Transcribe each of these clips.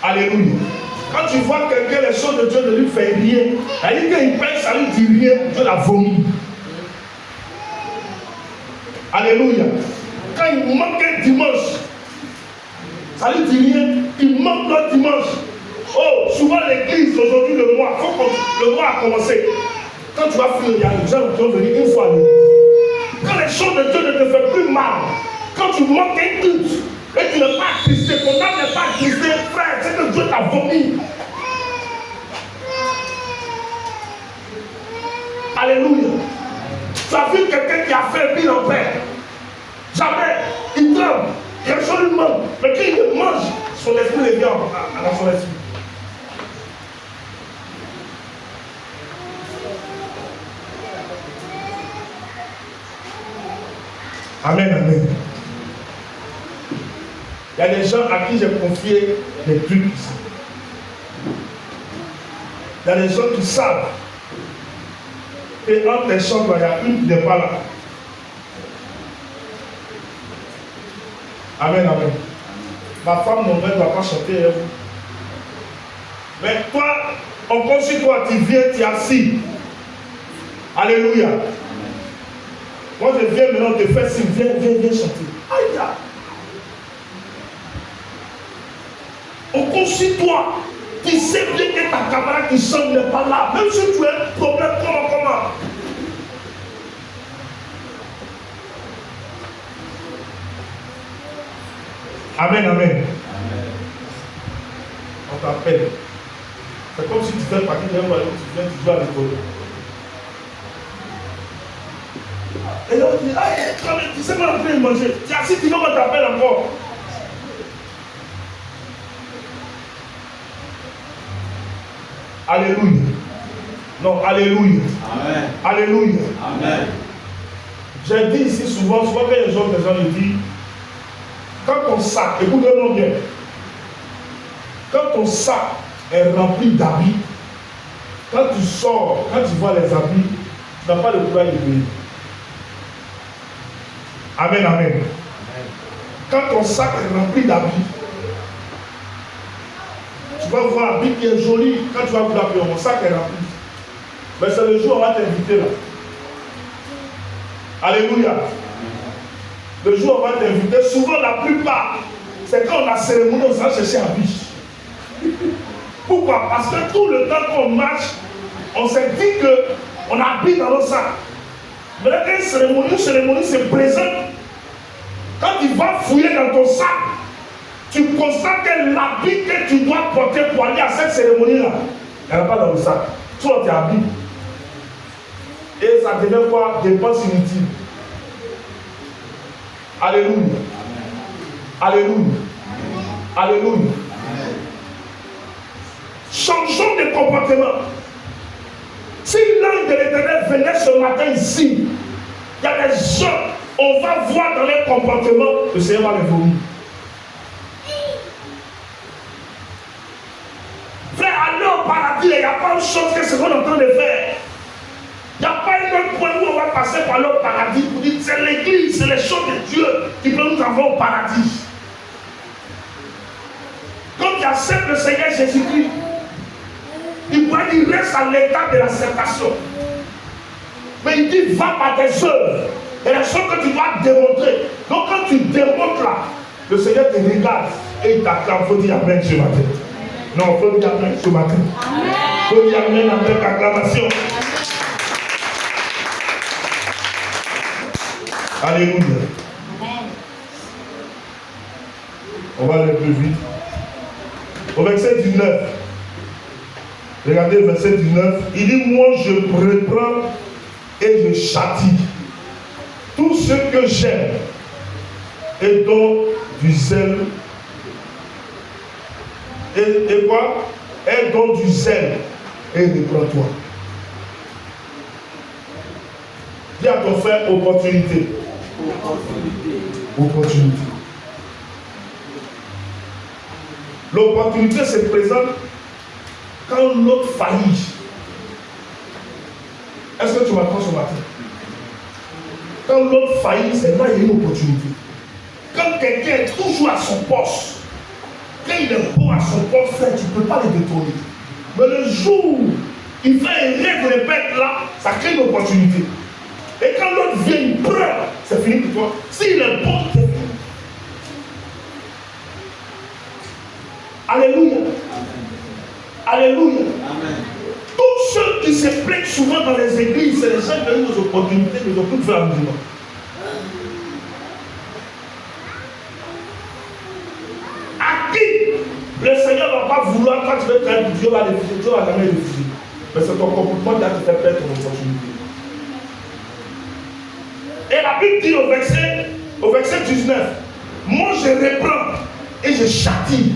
Alléluia. Quand tu vois quelqu'un, les choses de Dieu ne lui fait rien, c'est-à-dire qu'il paye, ça lui dit rien, Dieu l'a vomi. Alléluia. Quand il manque un dimanche, ça lui dit rien, il manque le dimanche. Oh, souvent l'église, aujourd'hui, le mois a commencé. Quand tu vas finir, il y a des gens qui vont venir une fois à l'église. Quand les choses de Dieu ne te font plus mal, quand tu manques un culte, et tu n'es pas attristé, ton âme n'est pas attristé, frère, c'est que Dieu t'a vomi. Alléluia. Tu as vu quelqu'un qui a fait un bilan en paix. Jamais. Il tremble. Il y a chose lui manque. Mais quand il mange, son esprit revient à son esprit. Amen, amen. Il y a des gens à qui j'ai confié des trucs ici. Il y a des gens qui savent. Et entre les chambres, il y a une qui n'est pas là. Amen, amen. Ma femme non ne va pas chanter. Mais toi, on consulte toi, tu viens, tu es assis. Alléluia. Moi je viens maintenant te faire signe, viens chanter. Aïe! On consulte toi. Tu sais bien que ta camarade qui chante n'est pas là. Même si tu as un problème, comment? Amen, amen. On t'appelle. C'est comme si tu fais partie d'un royaume, tu viens, tu joues à l'école. Et là, on dit, tu sais pas en train de manger. Tu es assis, tu veux qu'on t'appelle encore. Alléluia. Non, alléluia. Amen. Alléluia. Amen. J'ai dit ici souvent quand les gens me disent, quand ton sac, écoutez-moi bien, quand ton sac est rempli d'habits, quand tu sors, quand tu vois les habits, tu n'as pas le courage de payer. Amen, amen. Amen. Quand ton sac est rempli d'habits, tu vas voir un habit qui est joli. Quand tu vas vous l'appeler, mon sac est rempli. Mais c'est le jour où on va t'inviter là. Alléluia. Le jour où on va t'inviter, souvent la plupart, c'est quand on a cérémonie, on s'en chercher un biche. Pourquoi? Parce que tout le temps qu'on marche, on s'est dit qu'on habite dans nos sacs. Mais là, quand une cérémonie se présente, quand tu vas fouiller dans ton sac, tu constates que l'habit que tu dois porter pour aller à cette cérémonie-là, elle n'est pas dans le sac. Toi, tu habilles. Et ça devient quoi? Dépense inutile. Alléluia. Alléluia. Alléluia. Changeons de comportement. Si l'ange de l'Éternel venait ce matin ici, il y a des gens, on va voir dans leur comportement, le Seigneur va les vomir. Frère, aller au paradis, il n'y a pas une chose que ce qu'on est en train de faire. Il n'y a pas un point où on va passer par le paradis pour dire c'est l'église, c'est les choses de Dieu qui peuvent nous avoir au paradis. Quand tu acceptes le Seigneur Jésus-Christ, il pourrait dire reste à l'état de l'acceptation. Mais il dit va par tes œuvres. Et les choses que tu dois démontrer. Donc quand tu démontres là, le Seigneur te regarde et il t'acclame. Il faut dire amen ce matin. Non, il faut dire amen ce matin. Il faut dire amen avec acclamation. Alléluia. On va aller plus vite. Au verset 19. Regardez le verset 19. Il dit, moi je reprends et je châtie tout ce que j'aime et donne du zèle. Et quoi? Et donne du zèle et reprends-toi. Dis à ton frère opportunité. Opportunité. L'opportunité se présente quand l'autre faillit. Est-ce que tu m'attends ce matin? Quand l'autre faillit, c'est là qu'il y a une opportunité. Quand quelqu'un est toujours à son poste, quand il est bon à son propre frère, tu ne peux pas le détourner. Mais le jour où il fait un rêve de ne pas être là, ça crée une opportunité. Et quand l'autre vient, il pleure, c'est fini pour toi. S'il est bon, c'est fini. Alléluia. Alléluia. Amen. Tous ceux qui se plaignent souvent dans les églises, c'est les gens qui ont eu des opportunités, mais ils n'ont plus de faire la musulman. À qui le Seigneur ne va pas vouloir, quand tu veux travailler pour Dieu, va refuser, Dieu ne va jamais refuser. Mais c'est ton comportement qui va te faire perdre ton opportunité. Et la Bible dit au verset 19, moi je reprends et je châtie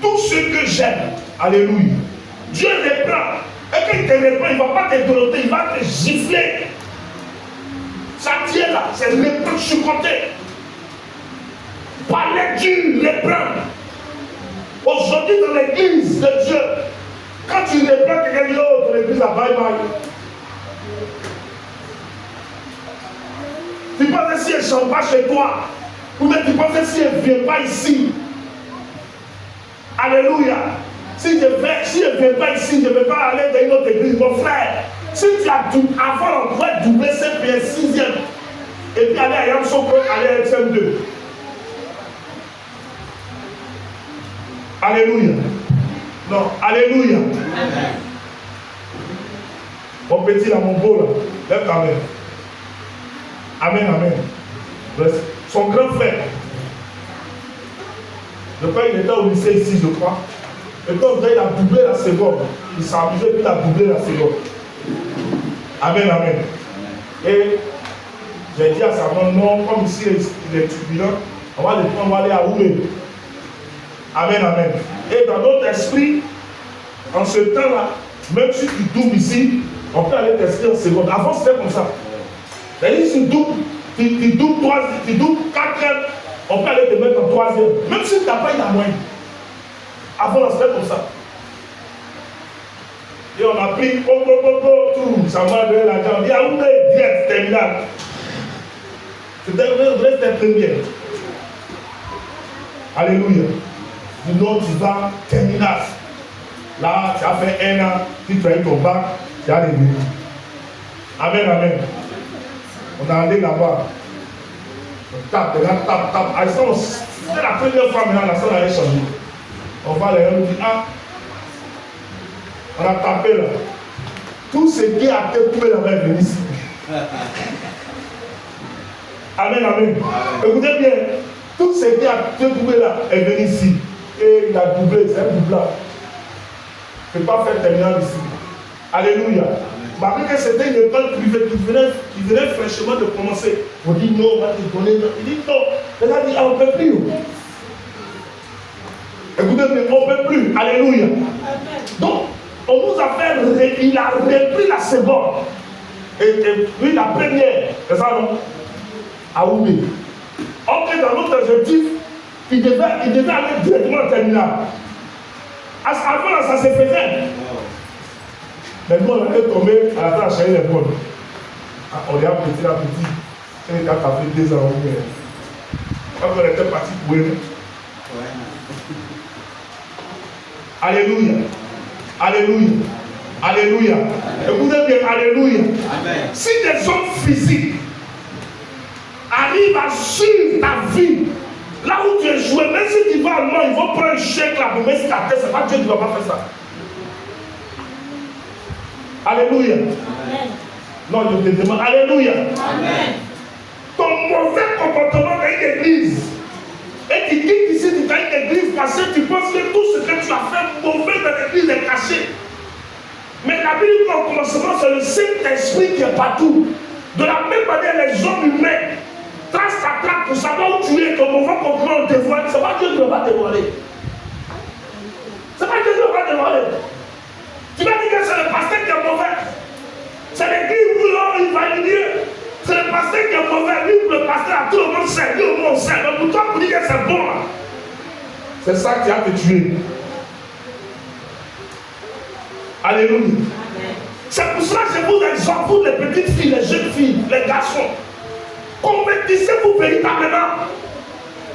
tout ce que j'aime. Alléluia. Dieu reprend. Et quand il te reprend, il ne va pas te doroter, il va te gifler. Ça tient là, c'est reprendre sur côté. Parler dur, reprendre. Aujourd'hui dans l'église de Dieu, quand tu reprends quelqu'un d'autre dans l'église, à bye bye. Tu penses si elle ne chante pas chez toi, ou bien tu penses si elle ne vient pas ici. Alléluia. Si elle ne vient pas ici, je ne vais pas aller dans une autre église. Mon frère, si tu as avant, on pourrait doubler CPS 6e. Et puis aller à Yamsoko, aller à XM2. Alléluia. Non, Alléluia. Amen. Mon petit là, mon beau là, lève ta main. Amen, amen. Son grand frère, je crois qu'il était au lycée ici, je crois. Et quand il a doublé la seconde, il s'est amusé, puis il a doublé la seconde. Amen, amen. Et j'ai dit à sa maman, non, comme ici il est turbulent, on va le prendre, on va aller à Oulé. Amen, amen. Et dans notre esprit, en ce temps-là, même si tu doubles ici, on peut aller tester en seconde. Avant, c'était comme ça. C'est-à-dire, si tu doubles 4e, on peut aller te mettre en 3e. Même si tu n'as pas eu la moyenne. Avant, c'était comme ça. Et on a pris, tout, ça m'a donné l'argent. On dit, ah, où est direct, terminal. C'était première. Alléluia. Du nom, tu vas terminal. Là, tu as fait 1 an, puis tu as eu ton bac, tu as les deux. Amen, amen. On est allé là-bas. On tape, tape. C'est la première fois maintenant, la salle allait changer. On va aller, on dit, ah, on a tapé là. Tout ce qui a été coupé là-bas est venu ici. Amen, amen. Écoutez bien, tout ce qui a été coupé là est venu ici. Et il a doublé, c'est un doublage. Je ne peux pas faire terminal ici. Alléluia. Malgré que c'était une école privée qui venait fraîchement de commencer. On dit non, on va te donner. Il dit non. Il a dit, ah, on ne peut plus. Écoutez, on ne peut plus. Alléluia. Donc, on nous a fait, il a repris la seconde. Et puis la première. C'est ça, non? À Oubé. Ok, dans notre objectif, il devait aller directement en terminal. Avant, ça se faisait. Mais nous, on est tombé à la fin à chercher les bonnes. On est à petit. Et il a fait 2 ans. Quand on était parti pour eux. Alléluia. Alléluia. Alléluia. Écoutez bien, alléluia. Amen. Si des hommes physiques arrivent à suivre ta vie, là où tu es joué, même si tu vas à moi, ils vont prendre un chèque là pour mettre ta tête, c'est pas Dieu qui ne va pas faire ça. Alléluia. Amen. Non, je te demande, alléluia. Amen. Ton mauvais comportement dans une église, et tu dis qu'ici tu as une église parce que tu penses que tout ce que tu as fait mauvais dans l'église est caché. Mais la Bible, au commencement, c'est le Saint-Esprit qui est partout. De la même manière, les hommes humains tracent ta traque pour savoir où tu es, ton mauvais comportement on te voit. C'est pas Dieu qui ne va pas te dévoiler. C'est pas Dieu qui ne va pas te dévoiler. Tu vas dire que c'est le pasteur qui est mauvais. C'est l'église où l'homme il va dire. C'est le pasteur qui est mauvais. Lui, le pasteur, tout le monde sait. Lui, au monde sait. Mais pour toi, pour dire que c'est bon. C'est ça qui a te tué. Alléluia. C'est pour cela que je vous exhorte, vous les petites filles, les jeunes filles, les garçons. Convertissez-vous véritablement.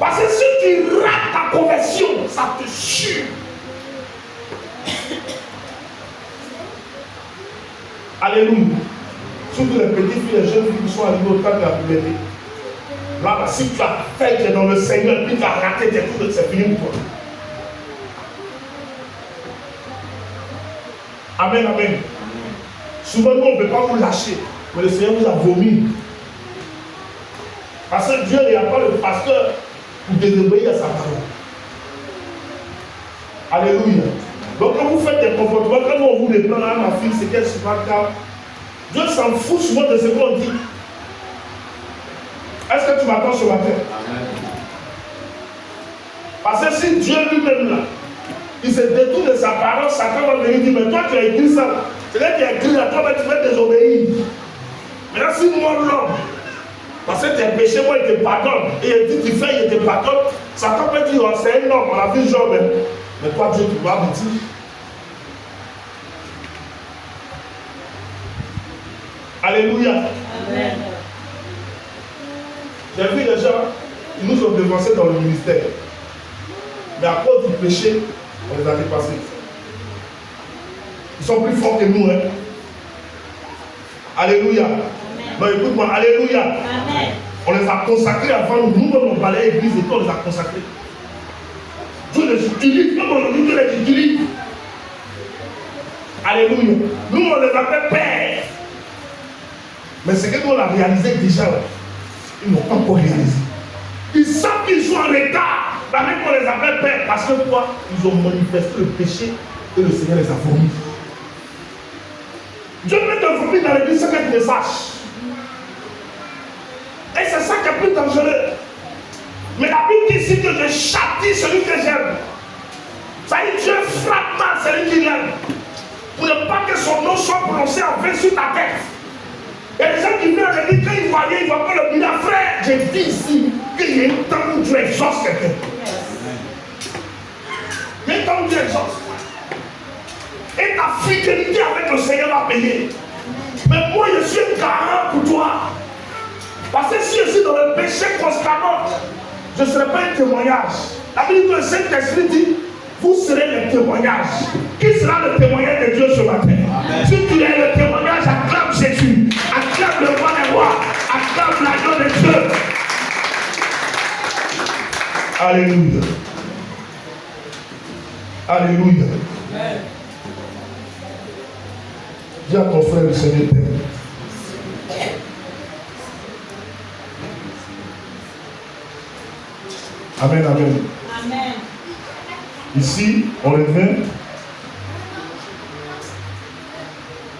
Parce que si tu rates ta conversion, ça te tue. Alléluia. Surtout les petites filles, les jeunes filles qui sont arrivées au temps de la puberté. Là, si tu as fait que dans le Seigneur, puis tu as raté tes trucs, c'est fini pour toi. Amen, amen. Souvent, nous, on ne peut pas vous lâcher. Mais le Seigneur vous a vomi. Parce que Dieu n'y a pas le pasteur pour désobéir à sa parole. Alléluia. Donc quand vous faites des comportements, quand on vous les prend à ma fille, c'est qu'elle se passe calme. Dieu s'en fout souvent de ce qu'on dit. Est-ce que tu m'attends ce matin? Amen. Parce que si Dieu lui-même là, il se détourne de sa parole, Satan va venir dire, mais toi tu as écrit ça. C'est-à-dire qu'il a écrit à toi, mais tu vas désobéir. Maintenant si moi l'homme, parce que tes péchés, moi il te pardonne. Et il dit, tu fais, il te pardonne. Satan peut dire, oh, c'est un homme, on a vu Job. Mais toi Dieu, tu vas me dire. Alléluia. Amen. J'ai vu les gens, ils nous ont devancés dans le ministère. Mais à cause du péché, on les a dépassés. Ils sont plus forts que nous. Hein? Alléluia. Amen. Non, écoute-moi, alléluia. Amen. On les a consacrés avant nous. Nous-mêmes, on balayait l'église et puis on les a consacrés. Dieu les utilise. Comme on dit, Dieu les utilise. Alléluia. Nous, on les appelle pères. Mais c'est que nous, on a réalisé déjà. Ils n'ont pas encore réalisé. Ils savent qu'ils sont en retard. Avec qu'on les appelle pères. Parce que quoi? Ils ont manifesté le péché et le Seigneur les a vomis. Dieu peut te vomir dans l'église sans que tu le saches. Et c'est ça qui est plus dangereux. Mais la Bible dit ici que je châtie celui que j'aime. Ça dit que Dieu frappe mal celui qui l'aime. Pour ne pas que son nom soit prononcé en vain sur ta tête. Il y a des gens qui viennent à l'église, quand ils voyaient, ils ne voient pas le bilan. Frère, j'ai dit ici qu'il y a un temps où Dieu exauce quelqu'un. Il y a un temps où Dieu exauce. Et ta fidélité avec le Seigneur va payer. Mais moi, je suis un garant pour toi. Parce que si je suis dans le péché constamment, je ne serai pas un témoignage. La Bible dit que le Saint-Esprit dit, vous serez le témoignage. Qui sera le témoignage de Dieu ce matin? Amen. Si tu es le témoignage, acclame Jésus, acclame le roi des rois, acclame l'agneau de Dieu. Alléluia. Alléluia. Amen. Dis à ton frère, le Seigneur t'aime. Amen, amen. Amen. Ici, on revient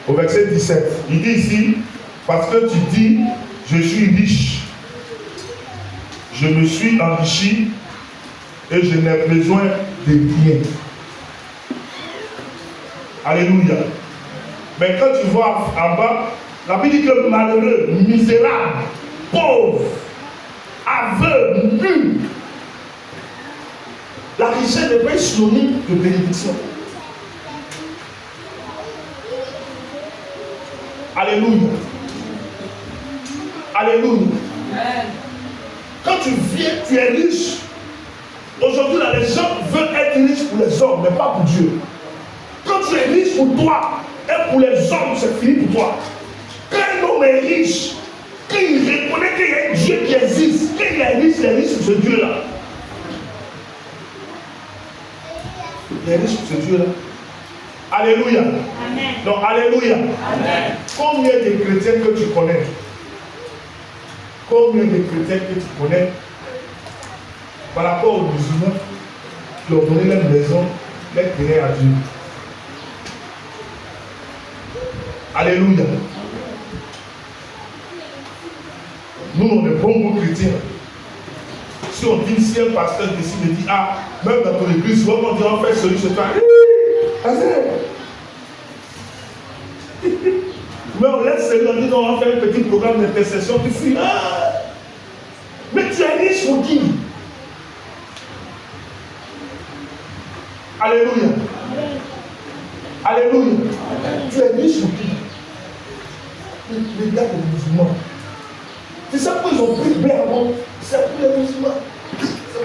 au verset 17. Il dit ici, parce que tu dis, je suis riche, je me suis enrichi et je n'ai besoin de rien. Alléluia. Mais quand tu vois en bas, la Bible dit que malheureux, misérable, pauvre, aveugle, nu. La richesse n'est pas synonyme de bénédiction. Alléluia. Alléluia. Quand tu viens, tu es riche. Aujourd'hui, là, les gens veulent être riches pour les hommes, mais pas pour Dieu. Quand tu es riche pour toi et pour les hommes, c'est fini pour toi. Quand un homme est riche, quand il reconnaît qu'il y a un Dieu qui existe, quand il est riche pour ce Dieu-là. Il est riche pour ce Dieu-là. Alléluia. Amen. Donc, alléluia. Amen. Combien de chrétiens que tu connais? Combien de chrétiens que tu connais par rapport aux musulmans qui ont donné leur maison, leur terrain à Dieu? Alléluia. Nous, on est bons chrétiens. Si on dit, si un pasteur décide de dire, ah, même dans ton église, souvent on dit, on fait celui chez toi. Mais on laisse celui, on dit, non, on va faire un petit programme d'intercession, tu fuis. Ah! Mais tu es riche pour qui? Alléluia. Alléluia. Tu es riche pour qui? Les gars des musulmans. C'est ça qu'ils ont pris blé avant. C'est pour les musulmans. C'est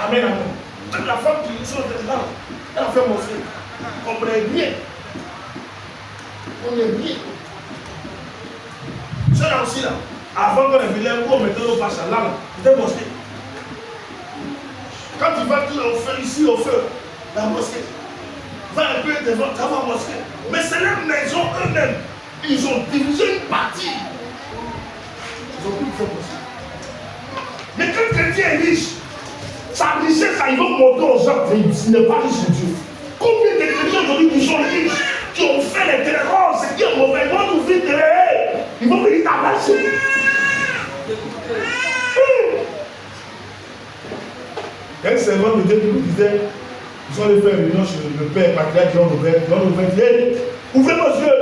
Amen, amen. Même la femme qui est là, elle a fait montrer. On n'est rien. On n'est rien. Ceux-là aussi, là, avant qu'on ait vu l'air, on mettait nos vaches là, c'était mosquée. Quand tu vas tout au feu, ici au feu, la mosquée, va un peu devant, tu vas la mosquée. Mais c'est leur maison eux-mêmes. Ils ont dirigé une partie. Ils ont plus de faire mosquée. Mais quand quelqu'un est riche, sa richesse, il va montrer aux gens qu'il n'est pas riche de Dieu. Combien de chrétiens aujourd'hui qui sont riches, qui ont fait les terreurs, ce qui est mauvais, ils vont nous vite, ils vont venir t'abacher. Un servant de Dieu qui nous disait, ils sont allés faire une réunion chez le père patriarche John Robert. John Robert dit, ouvrez vos yeux.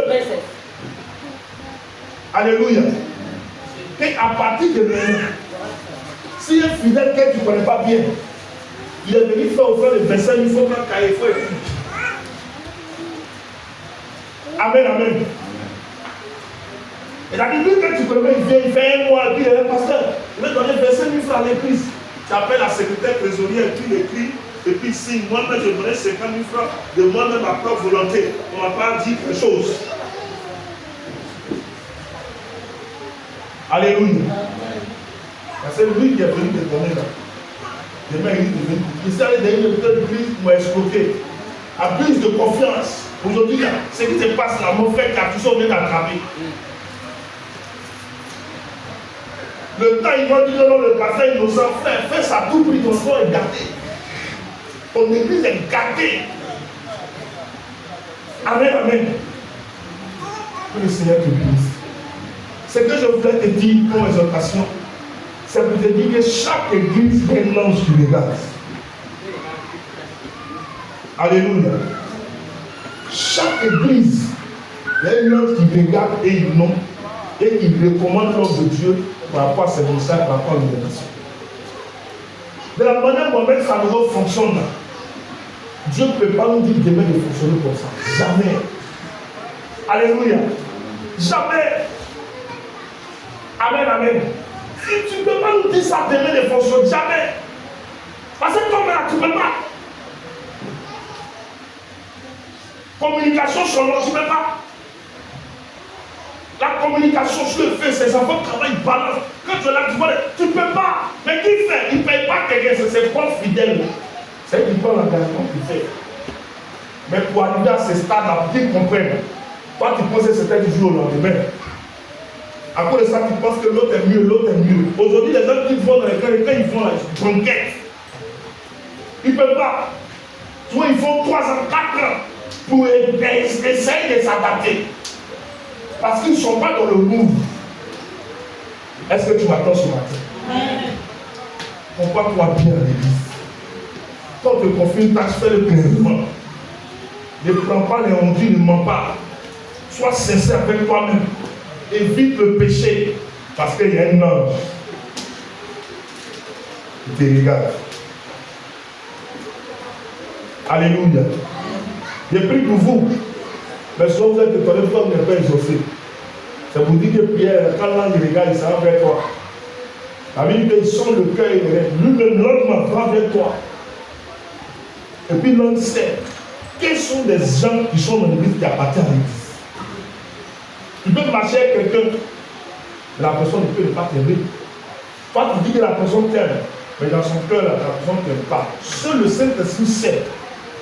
Alléluia. Et à partir de maintenant, si un fidèle que tu ne connais pas bien, il est venu faire au frère le verset, il faut pas cahier, il faut écouter. Amen, amen. Et la Bible, quand tu connais, il vient, il fait un mois, il dit, pasteur, il va donner 25 000 francs à l'église. Tu appelles la secrétaire trésorière, et puis il écrit, et puis signe, moi-même je donnais 50 000 francs de moi-même ma propre volonté. On ne m'a pas dit quelque chose. Alléluia. C'est lui qui est venu te donner là. Demain, il est venu. Il s'est allé derrière le cœur de l'église pour escroquer. Abuse de confiance. Aujourd'hui, ce qui se passe là, mon frère, car tout ça, on vient d'attraper. Le temps, ils vont dire non, le pasteur innocent, frère, fais ça tout prix, ton corps est gâté. Ton église est gâtée. Amen, amen. Que le Seigneur te bénisse. Ce que je voulais te dire comme exhortation, c'est pour te dire que chaque église est un ange qui regarde. Alléluia. Chaque église est un ange qui regarde et il nomme et il recommande l'homme de Dieu par rapport à ses messages, par rapport à l'orientation. De la manière dont Mohamed Sanogo fonctionne là, Dieu ne peut pas nous dire demain de fonctionner comme ça. Jamais. Alléluia. Jamais. Amen, amen. Tu ne peux pas nous dire ça demain de fonctionner. Jamais. Parce que toi, là, tu ne peux pas. Communication sur l'autre, tu ne peux pas. La communication sur le fait, ses enfants travaillent, ils balancent. Quand tu es là, tu ne peux pas. Mais qui fait? Il ne paye pas quelqu'un, c'est ses propres fidèles. C'est qui prend l'engagement qu'il fait. Mais pour arriver à ce stade-là, pour qu'ils comprennent, toi tu penses que c'était du jour au lendemain. À cause de ça, tu penses que l'autre est mieux, l'autre est mieux. Aujourd'hui, les gens qui vont dans les camps, ils font la banquette. Ils ne peuvent pas. Soit ils font 3 ans, 4 ans pour essayer de s'adapter. Parce qu'ils ne sont pas dans le mouvement. Est-ce que tu m'attends ce matin? Comporte-toi bien à l'église. Quand on te confie une tâche, fais-le clairement. Ne prends pas les ondits, ne mens pas. Sois sincère avec toi-même. Évite le péché. Parce qu'il y a un ange qui te regarde. Alléluia. J'ai pris pour vous. Mais souvent vous êtes étonnés pourquoi vous n'êtes pas exaucé. Ça vous dit que Pierre, quand l'ange regarde, il s'en va vers toi. La Bible dit qu'il sent le cœur et lui-même, l'ange va vers toi. Et puis l'ange sait quels sont les gens qui sont dans l'église qui appartiennent à l'église. Tu peux marcher avec quelqu'un, la personne ne peut pas t'aimer. Toi, tu dis que la personne t'aime, mais dans son cœur, la personne ne t'aime pas. Seul le Saint-Esprit sait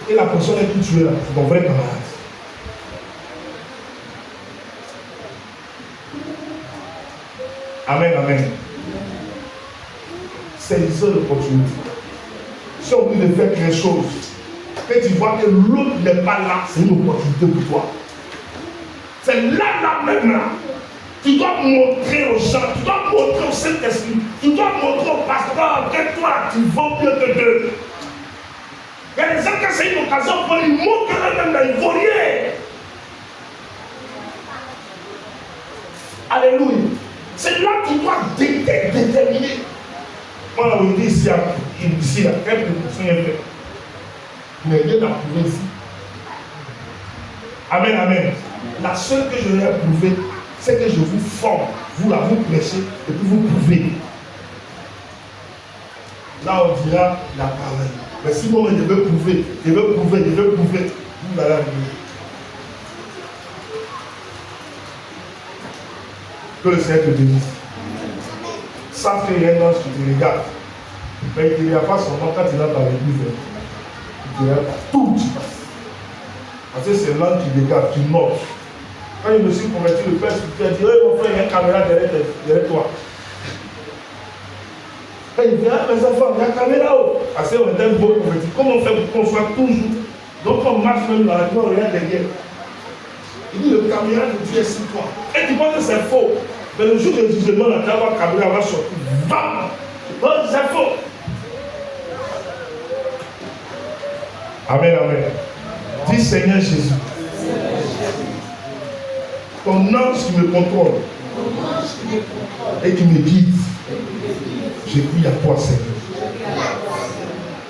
que la personne avec qui tu es là, c'est ton vrai camarade. Amen, amen. C'est une seule opportunité. Si on dit de faire quelque chose, et tu vois que l'autre n'est pas là, c'est une opportunité pour toi. C'est là même là. Tu dois montrer aux gens, tu dois montrer au Saint-Esprit, tu dois montrer au pasteur que toi, tu vaux mieux que d'eux. Il y a des gens qui c'est une occasion pour ils montrent eux-mêmes là, ils ne vaut rien. Alléluia. C'est là que tu dois déterminer. Moi, on dit ici, là, quelques personnes est fait. Mais rien n'a prouvé ici. Amen, amen. La seule que je vais prouver, c'est que je vous forme. Vous là, vous prêchez et puis vous prouvez. Là, on dira la parole. Mais si moi, je veux prouver, vous allez arriver. Que le Seigneur te bénisse. Sache qu'il y a un ange qui te regarde. Mais il ne te regarde pas seulement quand il entre dans l'église. Il te regarde tout tu passes. Parce que c'est l'ange qui regarde, qui note. Quand je me suis converti, le père spirituel dit, hey, mon frère, il y a une caméra derrière toi. Quand il dit, ah, mes enfants, il y a une caméra haut. Parce qu'on est un beau converti. Comment on fait pour qu'on soit toujours? Donc on marche même dans la vie, on regarde derrière. Il dit, le caméra de Dieu est sur toi. Et tu penses que c'est faux. Mais le jour du jugement, la caméra va sortir. Bam! Non, c'est faux. Amen, amen. Dis Seigneur Jésus. Ton ange qui me contrôle et qui me guide. Je prie à toi, Seigneur.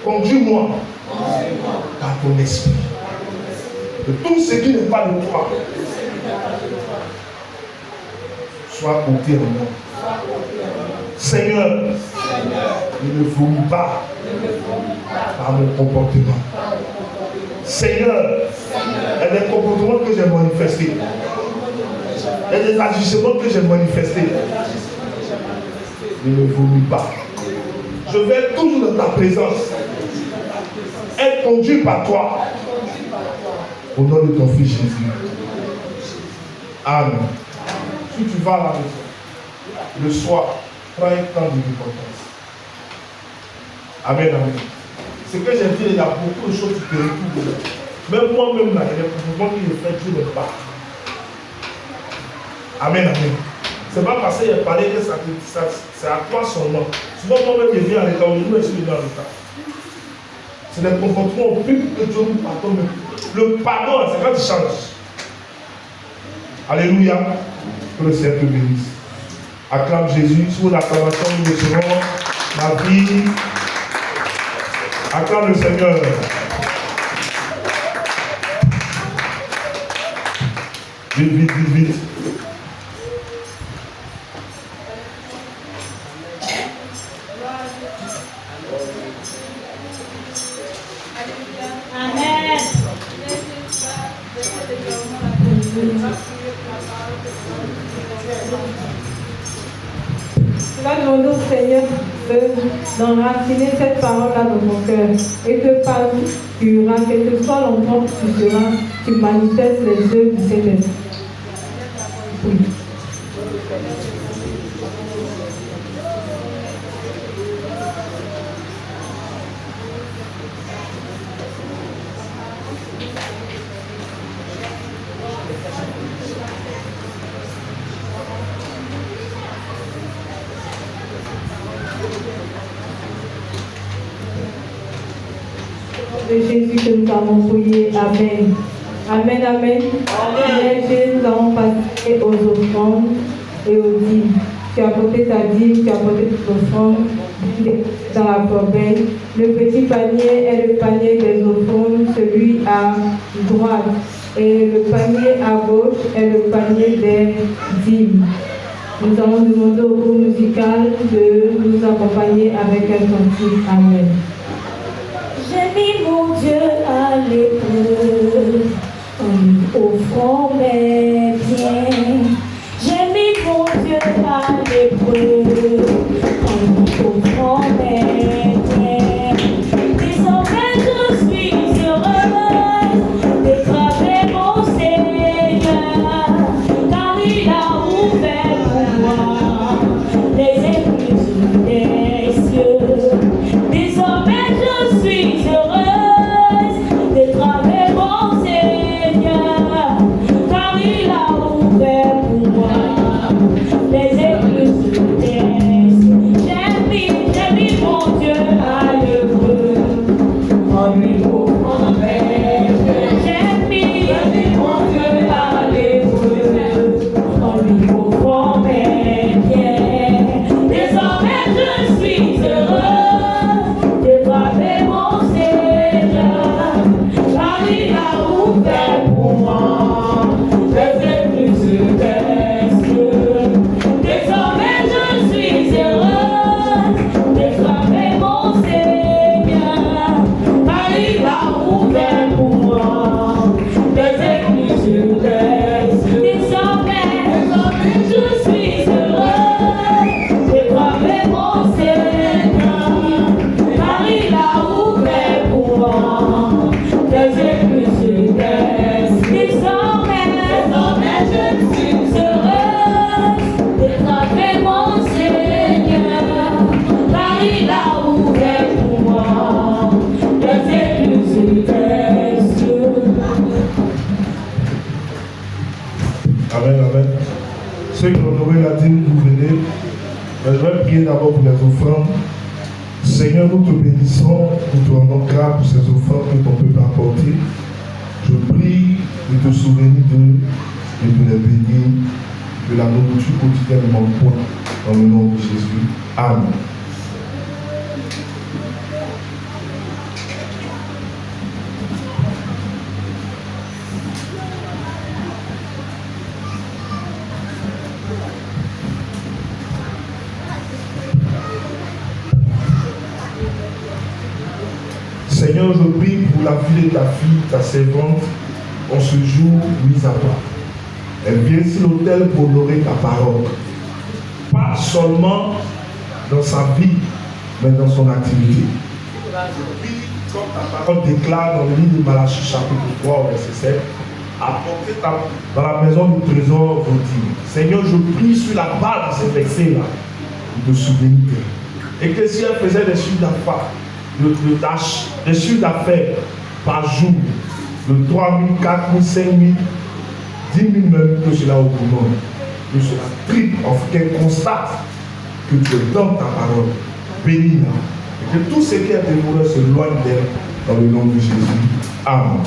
Conduis-moi par ton esprit. Que tout ce qui n'est pas de toi soit ôté en moi. Seigneur, ne me vomis pas par mon comportement. Seigneur, il y a des comportements que j'ai manifestés. Il y a des agissements que j'ai manifestés. Ne me vomis pas. Je vais être toujours dans ta présence. Être conduit par toi. Au nom de ton Fils Jésus. Amen. Si tu vas à la maison, le soir, prends un temps de repentance. Amen, amen. Ce que j'ai dit, il y a beaucoup de choses qui te retrouvent. Même moi-même, là, il y a des mouvements qui me font Dieu ne pas. Amen, amen. C'est pas parce qu'il a parlé que c'est à toi son nom. Souvent, moi-même, je viens en retard. Aujourd'hui, je suis venu en retard. C'est des comportements plus que Dieu nous pardonne. Le pardon, c'est quand tu changes. Alléluia. Que le Seigneur te bénisse. Acclame Jésus. Sous l'acclamation, nous recevons la vie. Acclame le Seigneur. Vite, vite, vite, vite. Amen. Cela demande au Seigneur d'enraciner cette parole-là dans mon cœur et que par tu auras, quel que soit l'endroit où tu seras, tu manifestes les œuvres du Saint-Esprit. Oui. De Jésus que nous avons prié. Amen. Amen, amen. Amen. Jésus, nous avons passé aux offrandes et aux dîmes. Tu as porté ta dîme, tu as porté ton offrande dans la corbeille. Le petit panier est le panier des offrandes, celui à droite. Et le panier à gauche est le panier des dîmes. Nous allons demander au groupe musical de nous accompagner avec un cantique. Amen. J'ai mis mon Dieu à l'épreuve, en lui offrant mes biens. J'ai mis mon Dieu à l'épreuve, en lui offrant mes biens. Désormais je suis heureuse de travers mon Seigneur, car il a ouvert pour moi les écluses des cieux. Désormais je suis heureuse de travers mon Seigneur, car il prier d'abord pour les offrandes. Seigneur, nous te bénissons, nous te rendons grâce pour ces offrandes que ton peuple a apportées. Je prie de te souvenir d'eux et de les bénir, que la nourriture quotidienne ne manque point, dans le nom de Jésus. Amen. Seigneur, je prie pour la vie de ta fille, ta servante, en ce jour mis à part. Elle vient sur l'autel pour honorer ta parole. Pas seulement dans sa vie, mais dans son activité. Je prie, comme ta parole déclare dans le livre de Malachie, chapitre 3, verset 7, apportez dans la maison du trésor vos dîmes. Seigneur, je prie sur la base de ces versets-là, de souvenir. Et que si elle faisait des chiffres d'affaires, des chiffres d'affaires par jour, de 3 000, 4 000, 5 000, 10 000 même, que cela au boulot, que cela triple, qu'elle constate que tu es dans ta parole, bénis-la, et que tout ce qui est dévoré se loigne d'elle, dans le nom de Jésus. Amen.